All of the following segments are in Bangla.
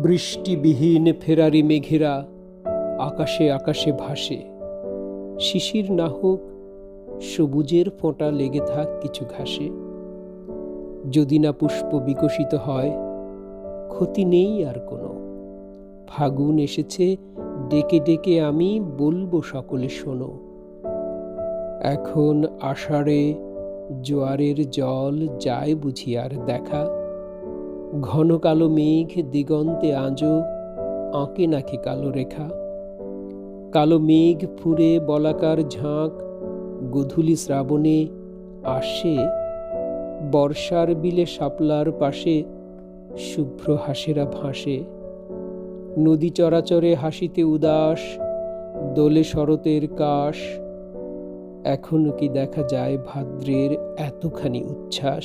বৃষ্টিবিহীন ফেরারি মেঘেরা আকাশে আকাশে ভাসে। শিশির না হোক, সবুজের ফোঁটা লেগে থাক কিছু ঘাসে। যদি না পুষ্প বিকশিত হয়, ক্ষতি নেই আর কোনো। ফাগুন এসেছে ডেকে ডেকে, আমি বলবো সকলে শোনো। এখন আষাঢ়ে জোয়ারের জল যায় বুঝি আর দেখা। ঘন কালো মেঘ দিগন্তে আজও আঁকে নাকি কালো রেখা। কালো মেঘ ফুঁড়ে বলাকার ঝাঁক গোধূলি শ্রাবণে আসে। বর্ষার বিলে শাপলার পাশে শুভ্র হাঁসেরা ভাসে। নদী চরাচরে হাসিতে উদাস, দোলে শরতের কাশ। এখনো কি দেখা যায় ভাদ্রের এতখানি উচ্ছ্বাস?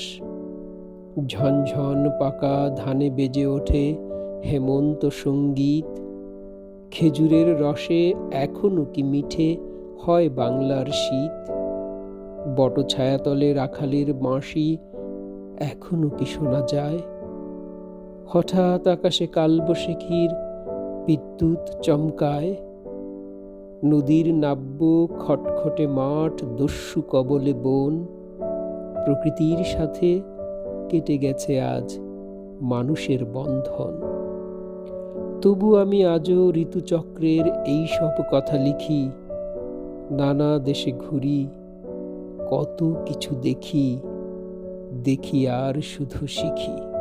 ঝনঝন পাকা ধানে বেজে ওঠে হেমন্ত সঙ্গীত। খেজুরের রসে এখনো কি মিঠে হয় বাংলার শীত? বটছায়াতলে রাখালের বাঁশি এখনো কি শোনা যায়? হঠাৎ আকাশে কালবৈশাখীর বিদ্যুৎ চমকায়। নদীর নাব্য খটখটে মাঠ, দস্যু কবলে বন। প্রকৃতির সাথে কেটে গেছে আজ মানুষের বন্ধন। তবু আমি আজও ঋতুচক্রের এই সব কথা লিখি। নানা দেশে ঘুরি, কত কিছু দেখি, দেখি আর শুধু শিখি।